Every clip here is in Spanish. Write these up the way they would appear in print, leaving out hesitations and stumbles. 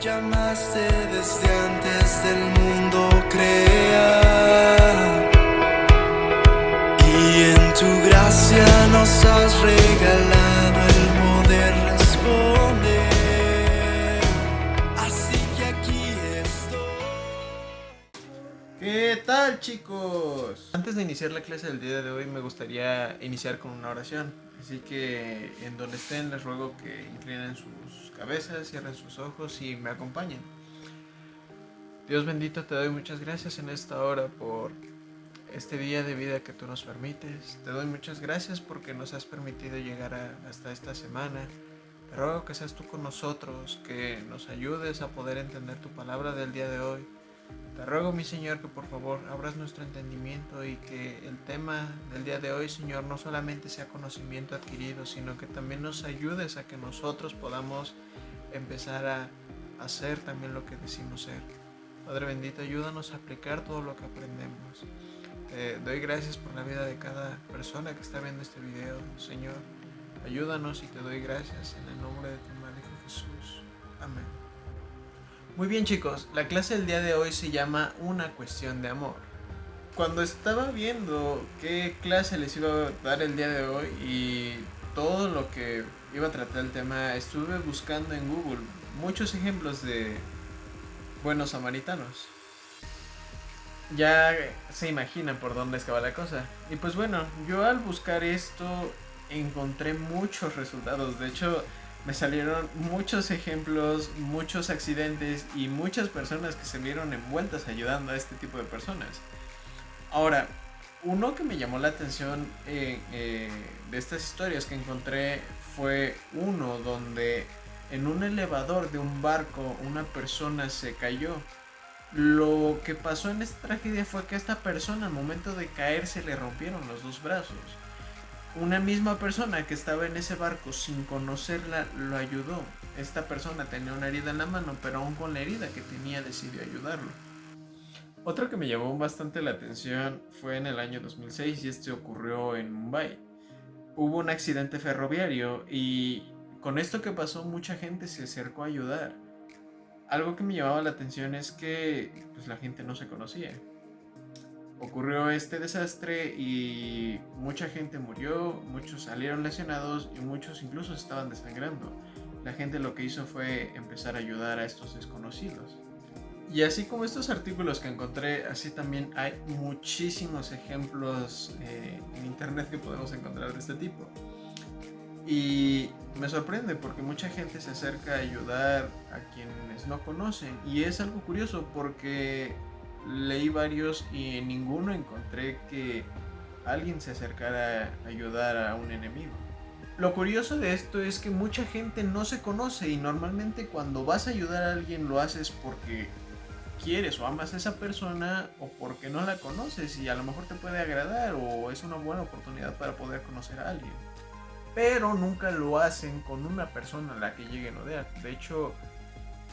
llamaste desde antes del mundo crear, y en tu gracia nos has regalado el poder responder. Así que aquí estoy. ¿Qué tal, chicos? Antes de iniciar la clase del día de hoy me gustaría iniciar con una oración. Así que en donde estén les ruego que inclinen sus cabezas, cierren sus ojos y me acompañen. Dios bendito, te doy muchas gracias en esta hora por este día de vida que tú nos permites. Te doy muchas gracias porque nos has permitido llegar hasta esta semana. Te ruego que seas tú con nosotros, que nos ayudes a poder entender tu palabra del día de hoy. Te ruego, mi Señor, que por favor abras nuestro entendimiento y que el tema del día de hoy, Señor, no solamente sea conocimiento adquirido, sino que también nos ayudes a que nosotros podamos empezar a hacer también lo que decimos ser. Padre bendito, ayúdanos a aplicar todo lo que aprendemos. Te doy gracias por la vida de cada persona que está viendo este video, Señor. Ayúdanos y te doy gracias en el nombre de tu Madre Hijo Jesús. Amén. Muy bien, chicos, la clase del día de hoy se llama Una cuestión de amor. Cuando estaba viendo qué clase les iba a dar el día de hoy y todo lo que iba a tratar el tema, estuve buscando en Google muchos ejemplos de buenos samaritanos. Ya se imaginan por dónde es que va la cosa. Y pues bueno, yo al buscar esto encontré muchos resultados. De hecho, me salieron muchos ejemplos, muchos accidentes y muchas personas que se vieron envueltas ayudando a este tipo de personas. Ahora, uno que me llamó la atención de estas historias que encontré fue uno donde en un elevador de un barco una persona se cayó. Lo que pasó en esta tragedia fue que a esta persona al momento de caer se le rompieron los dos brazos. Una misma persona que estaba en ese barco sin conocerla lo ayudó. Esta persona tenía una herida en la mano, pero aún con la herida que tenía decidió ayudarlo. Otro que me llamó bastante la atención fue en el año 2006 y este ocurrió en Mumbai. Hubo un accidente ferroviario y con esto que pasó mucha gente se acercó a ayudar. Algo que me llamaba la atención es que pues, la gente no se conocía. Ocurrió este desastre y mucha gente murió, muchos salieron lesionados y muchos incluso estaban desangrando. La gente lo que hizo fue empezar a ayudar a estos desconocidos. Y así como estos artículos que encontré, así también hay muchísimos ejemplos en internet que podemos encontrar de este tipo. Y me sorprende porque mucha gente se acerca a ayudar a quienes no conocen. Y es algo curioso porque leí varios y en ninguno encontré que alguien se acercara a ayudar a un enemigo. Lo curioso de esto es que mucha gente no se conoce y normalmente cuando vas a ayudar a alguien lo haces porque quieres o amas a esa persona o porque no la conoces y a lo mejor te puede agradar o es una buena oportunidad para poder conocer a alguien. Pero nunca lo hacen con una persona a la que lleguen a odiar. De hecho,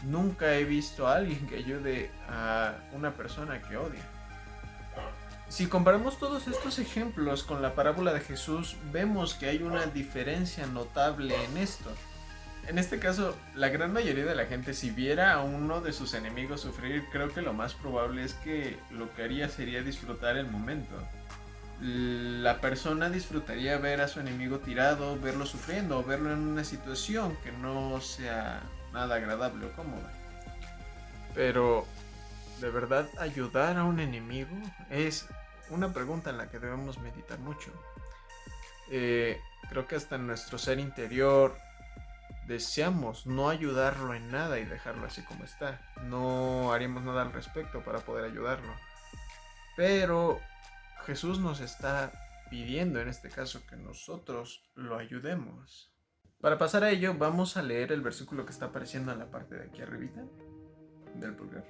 nunca he visto a alguien que ayude a una persona que odia. Si comparamos todos estos ejemplos con la parábola de Jesús, vemos que hay una diferencia notable en esto. En este caso, la gran mayoría de la gente, si viera a uno de sus enemigos sufrir, creo que lo más probable es que lo que haría sería disfrutar el momento. La persona disfrutaría ver a su enemigo tirado, verlo sufriendo, verlo en una situación que no sea nada agradable o cómoda. Pero, ¿de verdad ayudar a un enemigo? Es una pregunta en la que debemos meditar mucho. Creo que hasta en nuestro ser interior deseamos no ayudarlo en nada y dejarlo así como está. No haríamos nada al respecto para poder ayudarlo. Pero Jesús nos está pidiendo en este caso que nosotros lo ayudemos. Para pasar a ello, vamos a leer el versículo que está apareciendo en la parte de aquí arribita del pulgar.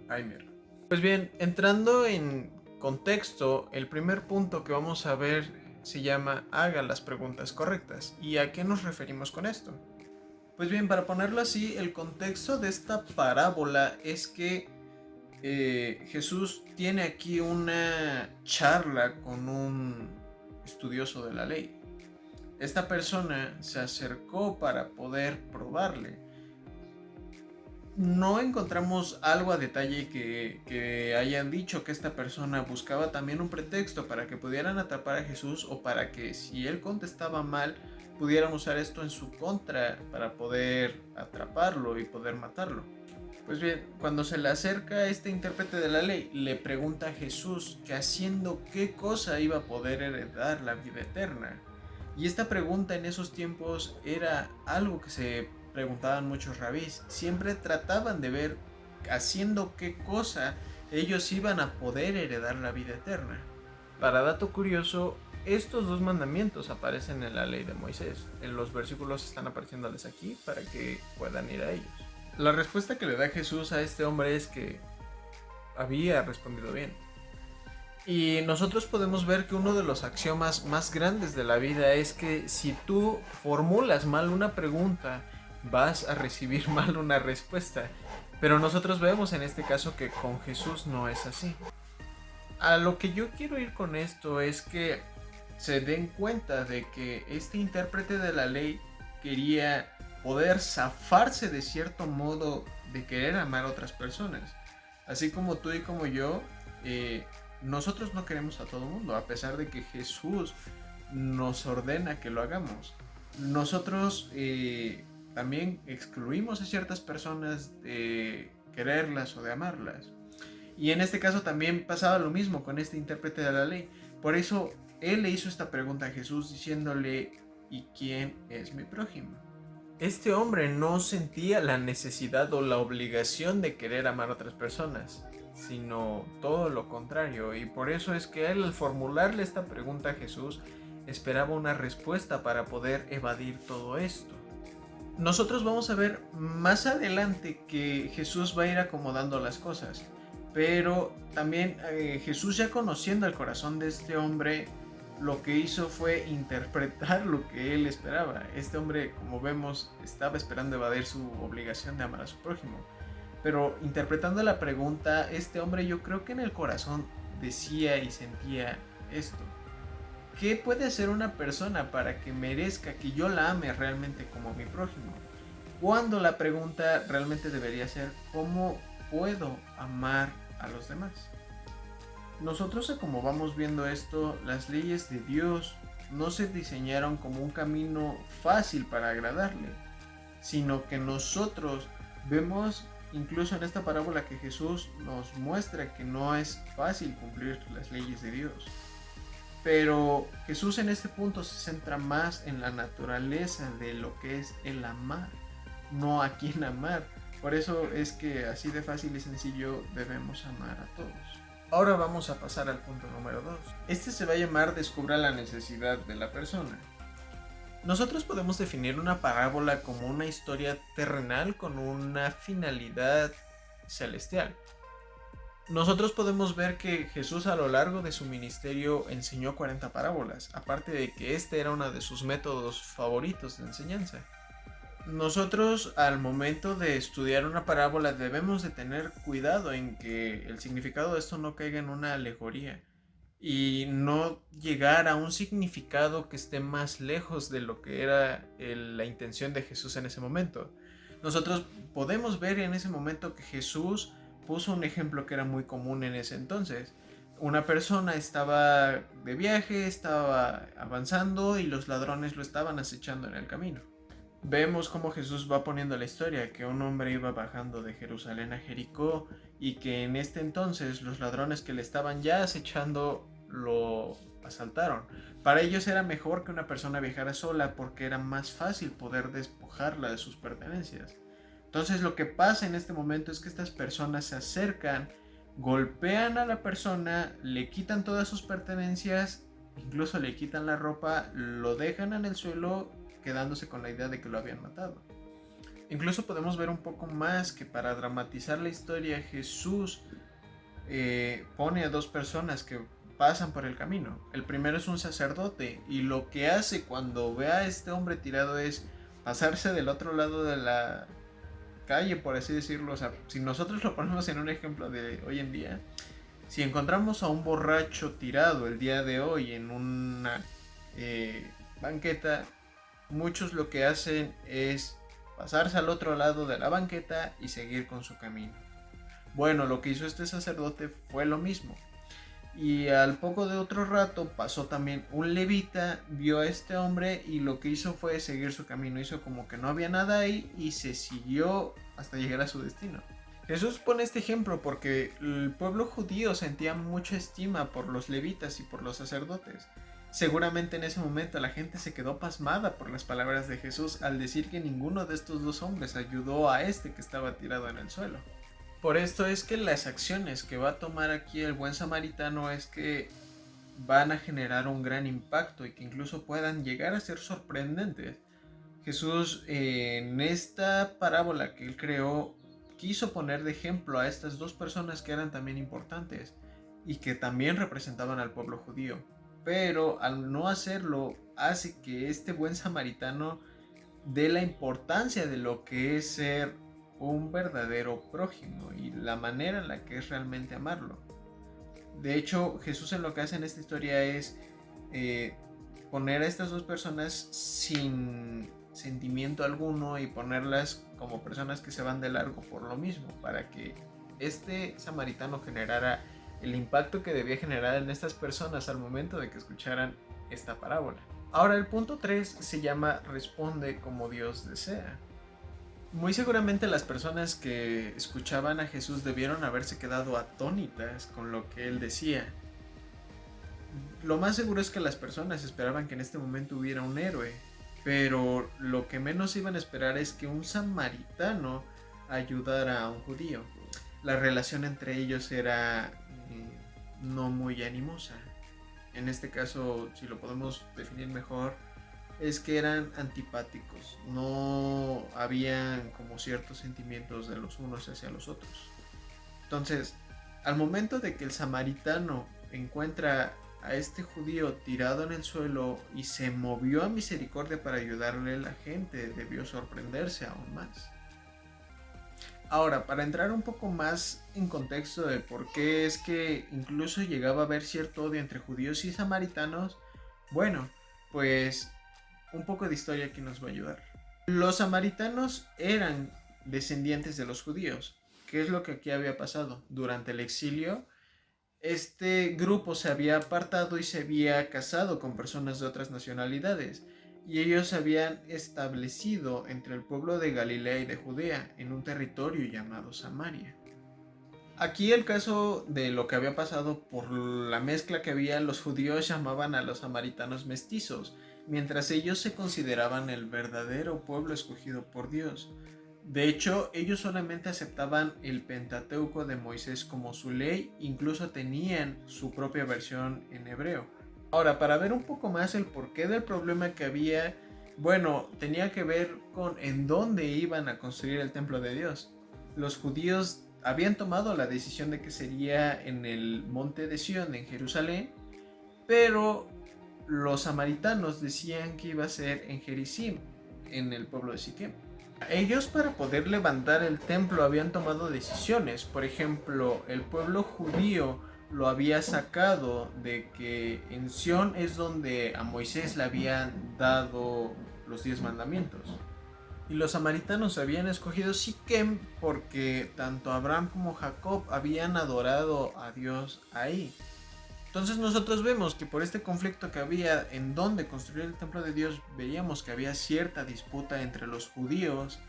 Ahí mira. Pues bien, entrando en contexto, el primer punto que vamos a ver se llama haga las preguntas correctas. ¿Y a qué nos referimos con esto? Pues bien, para ponerlo así, el contexto de esta parábola es que Jesús tiene aquí una charla con un estudioso de la ley. Esta persona se acercó para poder probarle. no encontramos algo a detalle que hayan dicho que esta persona buscaba también un pretexto para que pudieran atrapar a Jesús, o para que si él contestaba mal pudieran usar esto en su contra para poder atraparlo y poder matarlo. Pues bien, cuando se le acerca este intérprete de la ley, le pregunta a Jesús que haciendo qué cosa iba a poder heredar la vida eterna. Y esta pregunta en esos tiempos era algo que se preguntaban muchos rabís. Siempre trataban de ver haciendo qué cosa ellos iban a poder heredar la vida eterna. Para dato curioso, estos dos mandamientos aparecen en la ley de Moisés. En los versículos están apareciéndoles aquí para que puedan ir a ellos. La respuesta que le da Jesús a este hombre es que había respondido bien. Y nosotros podemos ver que uno de los axiomas más grandes de la vida es que si tú formulas mal una pregunta, vas a recibir mal una respuesta. Pero nosotros vemos en este caso que con Jesús no es así. A lo que yo quiero ir con esto es que se den cuenta de que este intérprete de la ley quería poder zafarse de cierto modo de querer amar a otras personas. Así como tú y como yo, nosotros no queremos a todo el mundo, a pesar de que Jesús nos ordena que lo hagamos. Nosotros también excluimos a ciertas personas de quererlas o de amarlas. Y en este caso también pasaba lo mismo con este intérprete de la ley. Por eso él le hizo esta pregunta a Jesús diciéndole: ¿y quién es mi prójimo? Este hombre no sentía la necesidad o la obligación de querer amar a otras personas, sino todo lo contrario. Y por eso es que él, al formularle esta pregunta a Jesús, esperaba una respuesta para poder evadir todo esto. Nosotros vamos a ver más adelante que Jesús va a ir acomodando las cosas, pero también Jesús, ya conociendo el corazón de este hombre, lo que hizo fue interpretar lo que él esperaba. Este hombre, como vemos, estaba esperando evadir su obligación de amar a su prójimo, pero interpretando la pregunta, este hombre, yo creo que en el corazón decía y sentía esto: ¿qué puede hacer una persona para que merezca que yo la ame realmente como mi prójimo? Cuando la pregunta realmente debería ser: ¿cómo puedo amar a los demás? Nosotros, como vamos viendo esto, las leyes de Dios no se diseñaron como un camino fácil para agradarle, sino que nosotros vemos incluso en esta parábola que Jesús nos muestra que no es fácil cumplir las leyes de Dios. Pero Jesús en este punto se centra más en la naturaleza de lo que es el amar, no a quién amar. Por eso es que así de fácil y sencillo debemos amar a todos. Ahora vamos a pasar al punto número 2. Este se va a llamar Descubra la necesidad de la persona. Nosotros podemos definir una parábola como una historia terrenal con una finalidad celestial. Nosotros podemos ver que Jesús a lo largo de su ministerio enseñó 40 parábolas, aparte de que este era uno de sus métodos favoritos de enseñanza. Nosotros, al momento de estudiar una parábola, debemos de tener cuidado en que el significado de esto no caiga en una alegoría y no llegar a un significado que esté más lejos de lo que era la intención de Jesús en ese momento. Nosotros podemos ver en ese momento que Jesús puso un ejemplo que era muy común en ese entonces. Una persona estaba de viaje, estaba avanzando y los ladrones lo estaban acechando en el camino. Vemos cómo Jesús va poniendo la historia, que un hombre iba bajando de Jerusalén a Jericó y que en este entonces los ladrones que le estaban ya acechando lo asaltaron. Para ellos era mejor que una persona viajara sola porque era más fácil poder despojarla de sus pertenencias. Entonces lo que pasa en este momento es que estas personas se acercan, golpean a la persona, le quitan todas sus pertenencias, incluso le quitan la ropa, lo dejan en el suelo, quedándose con la idea de que lo habían matado. Incluso podemos ver un poco más que para dramatizar la historia, Jesús pone a dos personas que pasan por el camino. El primero es un sacerdote y lo que hace cuando ve a este hombre tirado es pasarse del otro lado de la calle, por así decirlo. O sea, si nosotros lo ponemos en un ejemplo de hoy en día, si encontramos a un borracho tirado el día de hoy en una banqueta, muchos lo que hacen es pasarse al otro lado de la banqueta y seguir con su camino. Bueno, lo que hizo este sacerdote fue lo mismo. Y al poco de otro rato pasó también un levita, vio a este hombre y lo que hizo fue seguir su camino. Hizo como que no había nada ahí y se siguió hasta llegar a su destino. Jesús pone este ejemplo porque el pueblo judío sentía mucha estima por los levitas y por los sacerdotes. Seguramente en ese momento la gente se quedó pasmada por las palabras de Jesús al decir que ninguno de estos dos hombres ayudó a este que estaba tirado en el suelo. Por esto es que las acciones que va a tomar aquí el buen samaritano es que van a generar un gran impacto y que incluso puedan llegar a ser sorprendentes. Jesús en esta parábola que él creó quiso poner de ejemplo a estas dos personas que eran también importantes y que también representaban al pueblo judío. Pero al no hacerlo hace que este buen samaritano dé la importancia de lo que es ser un verdadero prójimo y la manera en la que es realmente amarlo. De hecho, Jesús en lo que hace en esta historia es poner a estas dos personas sin sentimiento alguno y ponerlas como personas que se van de largo por lo mismo, para que este samaritano generara el impacto que debía generar en estas personas al momento de que escucharan esta parábola. Ahora el punto 3 se llama responde como Dios desea. Muy seguramente las personas que escuchaban a Jesús debieron haberse quedado atónitas con lo que él decía. Lo más seguro es que las personas esperaban que en este momento hubiera un héroe, pero lo que menos iban a esperar es que un samaritano ayudara a un judío. La relación entre ellos era no muy animosa. En este caso, si lo podemos definir mejor, es que eran antipáticos, no habían como ciertos sentimientos de los unos hacia los otros. Entonces, al momento de que el samaritano encuentra a este judío tirado en el suelo y se movió a misericordia para ayudarle, la gente debió sorprenderse aún más. Ahora, para entrar un poco más en contexto de por qué es que incluso llegaba a haber cierto odio entre judíos y samaritanos, bueno, pues un poco de historia aquí nos va a ayudar. Los samaritanos eran descendientes de los judíos. ¿Qué es lo que aquí había pasado? Durante el exilio, este grupo se había apartado y se había casado con personas de otras nacionalidades. Y ellos se habían establecido entre el pueblo de Galilea y de Judea, en un territorio llamado Samaria. Aquí el caso de lo que había pasado por la mezcla que había, los judíos llamaban a los samaritanos mestizos, mientras ellos se consideraban el verdadero pueblo escogido por Dios. De hecho, ellos solamente aceptaban el Pentateuco de Moisés como su ley, incluso tenían su propia versión en hebreo. Ahora, para ver un poco más el porqué del problema que había, bueno, tenía que ver con en dónde iban a construir el templo de Dios. Los judíos habían tomado la decisión de que sería en el monte de Sión, en Jerusalén, pero los samaritanos decían que iba a ser en Gerizim, en el pueblo de Siquem. Ellos, para poder levantar el templo, habían tomado decisiones. Por ejemplo, el pueblo judío lo había sacado de que en Sión es donde a Moisés le habían dado los 10 mandamientos. Y los samaritanos habían escogido Siquem porque tanto Abraham como Jacob habían adorado a Dios ahí. Entonces nosotros vemos que por este conflicto que había en donde construir el templo de Dios, veíamos que había cierta disputa entre los judíos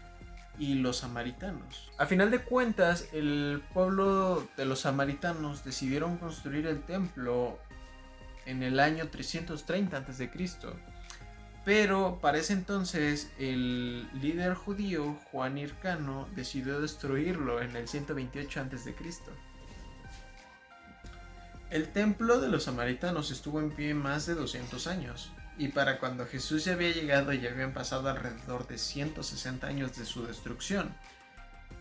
y los samaritanos. A final de cuentas, el pueblo de los samaritanos decidieron construir el templo en el año 330 a.C. Pero para ese entonces el líder judío Juan Hircano decidió destruirlo en el 128 a.C. El templo de los samaritanos estuvo en pie más de 200 años, y para cuando Jesús ya había llegado ya habían pasado alrededor de 160 años de su destrucción.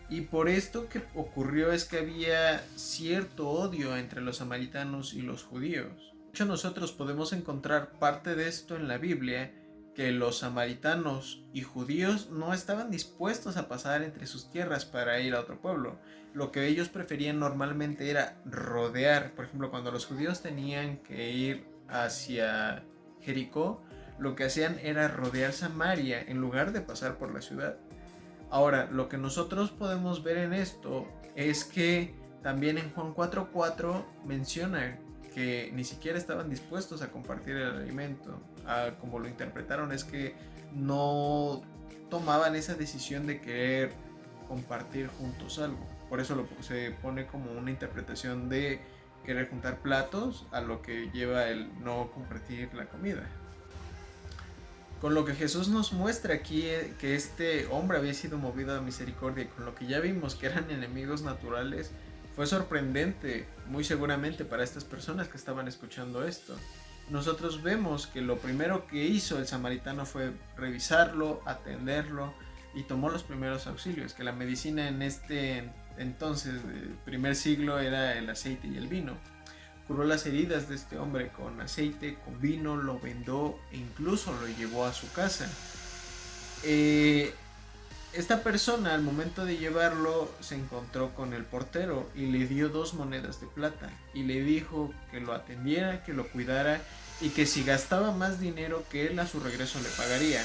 Y por esto que ocurrió es que había cierto odio entre los samaritanos y los judíos. De hecho, nosotros podemos encontrar parte de esto en la Biblia, que los samaritanos y judíos no estaban dispuestos a pasar entre sus tierras para ir a otro pueblo. Lo que ellos preferían normalmente era rodear. Por ejemplo, cuando los judíos tenían que ir hacia Jericó, lo que hacían era rodear Samaria en lugar de pasar por la ciudad. Ahora, lo que nosotros podemos ver en esto es que también en Juan 4:4 menciona que ni siquiera estaban dispuestos a compartir el alimento. Como lo interpretaron es que no tomaban esa decisión de querer compartir juntos algo. Por eso se pone como una interpretación de querer juntar platos a lo que lleva el no compartir la comida. Con lo que Jesús nos muestra aquí que este hombre había sido movido a misericordia, y con lo que ya vimos que eran enemigos naturales, fue sorprendente, muy seguramente, para estas personas que estaban escuchando esto. Nosotros vemos que lo primero que hizo el samaritano fue revisarlo, atenderlo y tomó los primeros auxilios, que la medicina en este entonces, el primer siglo, era el aceite y el vino. Curó las heridas de este hombre con aceite, con vino, lo vendó e incluso lo llevó a su casa. Esta persona, al momento de llevarlo, se encontró con el portero y le dio 2 monedas de plata y le dijo que lo atendiera, que lo cuidara y que si gastaba más dinero que él, a su regreso le pagaría.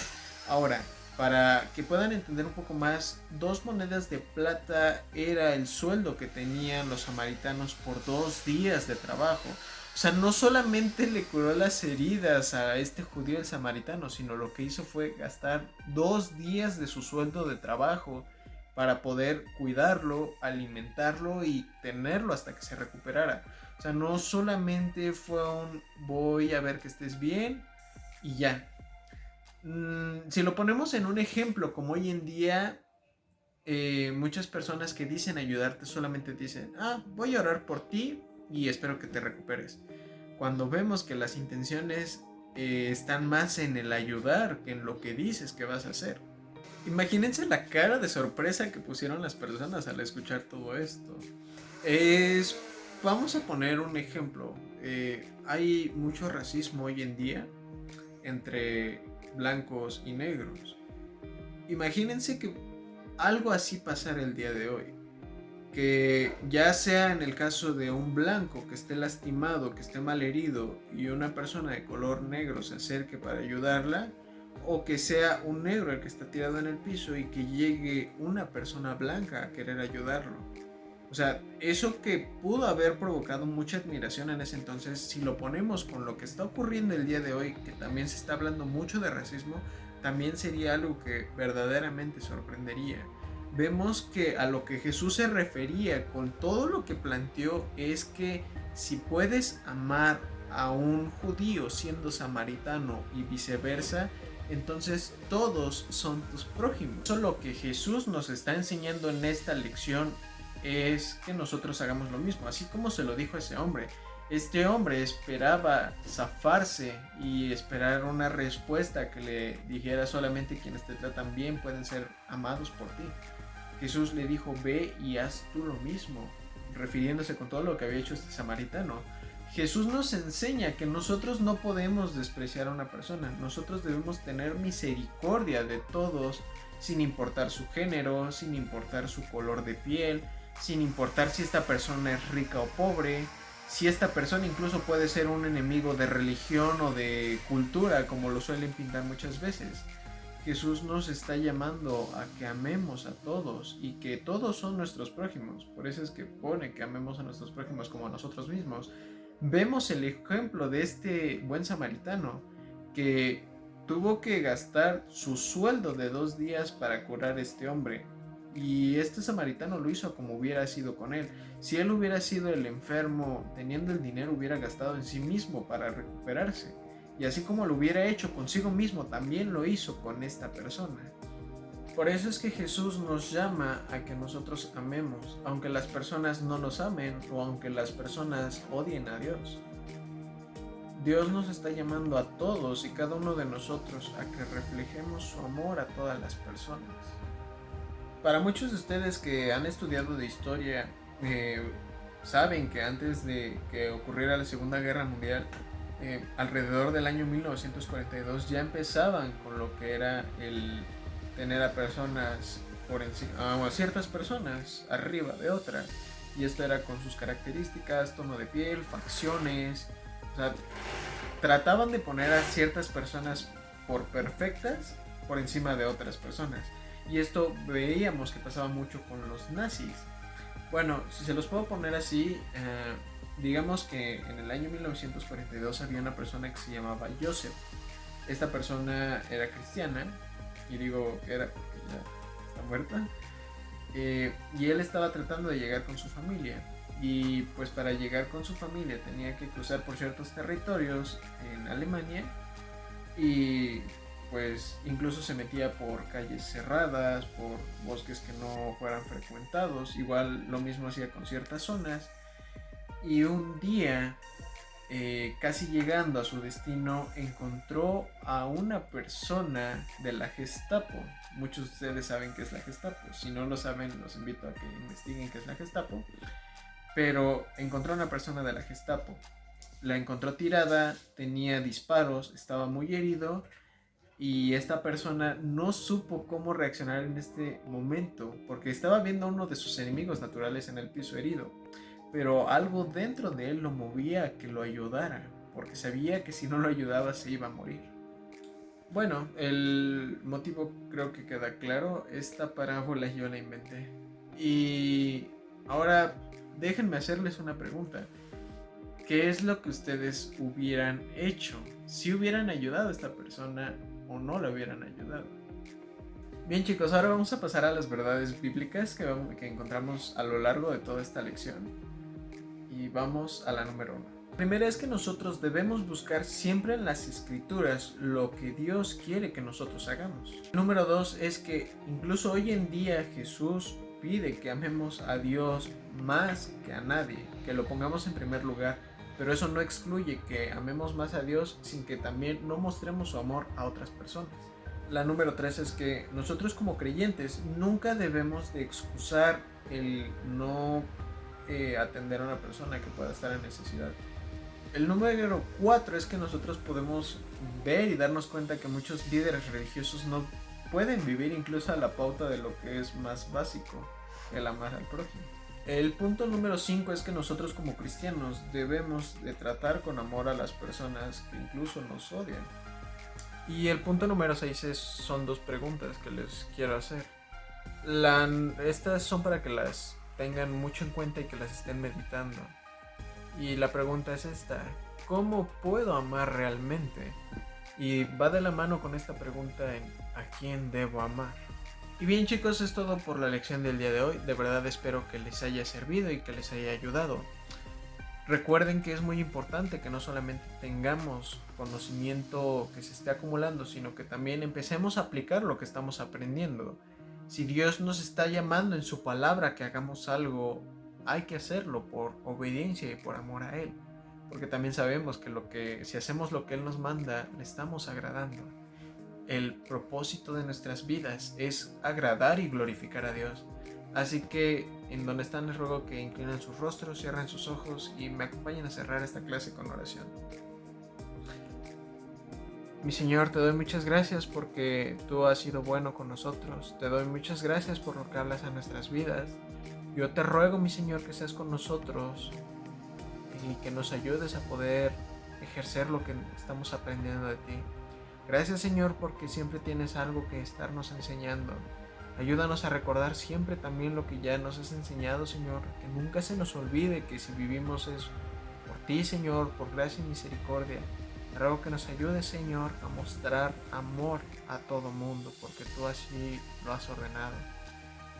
Ahora, para que puedan entender un poco más, 2 monedas de plata era el sueldo que tenían los samaritanos por 2 días de trabajo. O sea, no solamente le curó las heridas a este judío el samaritano, sino lo que hizo fue gastar 2 días de su sueldo de trabajo para poder cuidarlo, alimentarlo y tenerlo hasta que se recuperara. O sea, no solamente fue un voy a ver que estés bien y ya. Si lo ponemos en un ejemplo, como hoy en día, muchas personas que dicen ayudarte solamente dicen, voy a orar por ti y espero que te recuperes. Cuando vemos que las intenciones están más en el ayudar que en lo que dices que vas a hacer. Imagínense la cara de sorpresa que pusieron las personas al escuchar todo esto. Vamos a poner un ejemplo. Hay mucho racismo hoy en día entre blancos y negros. Imagínense que algo así pasara el día de hoy, que ya sea en el caso de un blanco que esté lastimado, que esté malherido y una persona de color negro se acerque para ayudarla, o que sea un negro el que está tirado en el piso y que llegue una persona blanca a querer ayudarlo. O sea, eso que pudo haber provocado mucha admiración en ese entonces, si lo ponemos con lo que está ocurriendo el día de hoy, que también se está hablando mucho de racismo, también sería algo que verdaderamente sorprendería. Vemos que a lo que Jesús se refería con todo lo que planteó es que si puedes amar a un judío siendo samaritano y viceversa, entonces todos son tus prójimos. Eso lo que Jesús nos está enseñando en esta lección es que nosotros hagamos lo mismo, así como se lo dijo a ese hombre. Este hombre esperaba zafarse y esperar una respuesta que le dijera solamente quienes te tratan bien pueden ser amados por ti. Jesús le dijo, ve y haz tú lo mismo, refiriéndose con todo lo que había hecho este samaritano. Jesús nos enseña que nosotros no podemos despreciar a una persona, nosotros debemos tener misericordia de todos, sin importar su género, sin importar su color de piel, sin importar si esta persona es rica o pobre, si esta persona incluso puede ser un enemigo de religión o de cultura, como lo suelen pintar muchas veces. Jesús nos está llamando a que amemos a todos y que todos son nuestros prójimos. Por eso es que pone que amemos a nuestros prójimos como a nosotros mismos. Vemos el ejemplo de este buen samaritano que tuvo que gastar su sueldo de 2 días para curar a este hombre. Y este samaritano lo hizo como hubiera sido con él. Si él hubiera sido el enfermo, teniendo el dinero, hubiera gastado en sí mismo para recuperarse. Y así como lo hubiera hecho consigo mismo, también lo hizo con esta persona. Por eso es que Jesús nos llama a que nosotros amemos, aunque las personas no nos amen o aunque las personas odien a Dios. Dios nos está llamando a todos y cada uno de nosotros a que reflejemos su amor a todas las personas. Para muchos de ustedes que han estudiado de historia, saben que antes de que ocurriera la Segunda Guerra Mundial, alrededor del año 1942 ya empezaban con lo que era el tener a personas por encima, a ciertas personas arriba de otras, y esto era con sus características, tono de piel, facciones. O sea, trataban de poner a ciertas personas por perfectas por encima de otras personas. Y esto veíamos que pasaba mucho con los nazis. Bueno, si se los puedo poner así, digamos que en el año 1942 había una persona que se llamaba Joseph. Esta persona era cristiana, y digo que era porque ya está muerta, y él estaba tratando de llegar con su familia. Y pues para llegar con su familia tenía que cruzar por ciertos territorios en Alemania, y pues incluso se metía por calles cerradas, por bosques que no fueran frecuentados. Igual lo mismo hacía con ciertas zonas. Y un día, casi llegando a su destino, encontró a una persona de la Gestapo. Muchos de ustedes saben qué es la Gestapo. Si no lo saben, los invito a que investiguen qué es la Gestapo. Pero encontró a una persona de la Gestapo. La encontró tirada, tenía disparos, estaba muy herido, y esta persona no supo cómo reaccionar en este momento, porque estaba viendo a uno de sus enemigos naturales en el piso herido, pero algo dentro de él lo movía a que lo ayudara, porque sabía que si no lo ayudaba se iba a morir. Bueno, el motivo creo que queda claro. Esta parábola yo la inventé. Y ahora déjenme hacerles una pregunta. ¿Qué es lo que ustedes hubieran hecho si hubieran ayudado a esta persona o no la hubieran ayudado? Bien, chicos, ahora vamos a pasar a las verdades bíblicas que encontramos a lo largo de toda esta lección. Y vamos a la número 1. La primera es que nosotros debemos buscar siempre en las escrituras lo que Dios quiere que nosotros hagamos. Número 2 es que incluso hoy en día Jesús pide que amemos a Dios más que a nadie, que lo pongamos en primer lugar, pero eso no excluye que amemos más a Dios sin que también no mostremos su amor a otras personas. La número 3 es que nosotros como creyentes nunca debemos de excusar el no atender a una persona que pueda estar en necesidad. El número 4 es que nosotros podemos ver y darnos cuenta que muchos líderes religiosos no pueden vivir incluso a la pauta de lo que es más básico, el amar al prójimo. El punto número 5 es que nosotros como cristianos debemos de tratar con amor a las personas que incluso nos odian. Y el punto número 6 son 2 preguntas que les quiero hacer. Estas son para que las tengan mucho en cuenta y que las estén meditando. Y la pregunta es esta: ¿cómo puedo amar realmente? Y va de la mano con esta pregunta en ¿a quién debo amar? Y bien, chicos, es todo por la lección del día de hoy. De verdad espero que les haya servido y que les haya ayudado. Recuerden que es muy importante que no solamente tengamos conocimiento que se esté acumulando, sino que también empecemos a aplicar lo que estamos aprendiendo. Si Dios nos está llamando en su palabra que hagamos algo, hay que hacerlo por obediencia y por amor a Él. Porque también sabemos que si hacemos lo que Él nos manda, le estamos agradando. El propósito de nuestras vidas es agradar y glorificar a Dios. Así que en donde están les ruego que inclinen sus rostros, cierren sus ojos y me acompañen a cerrar esta clase con oración. Mi Señor, te doy muchas gracias porque tú has sido bueno con nosotros. Te doy muchas gracias por lo que hablas a nuestras vidas. Yo te ruego, mi Señor, que seas con nosotros y que nos ayudes a poder ejercer lo que estamos aprendiendo de ti. Gracias, Señor, porque siempre tienes algo que estarnos enseñando. Ayúdanos a recordar siempre también lo que ya nos has enseñado, Señor. Que nunca se nos olvide que si vivimos es por ti, Señor, por gracia y misericordia. Te ruego que nos ayudes, Señor, a mostrar amor a todo mundo, porque tú así lo has ordenado.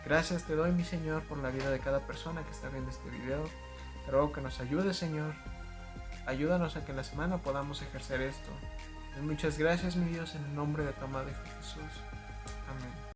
Gracias te doy, mi Señor, por la vida de cada persona que está viendo este video. Te ruego que nos ayudes, Señor. Ayúdanos a que en la semana podamos ejercer esto. Muchas gracias, mi Dios, en el nombre de tu amado Hijo Jesús. Amén.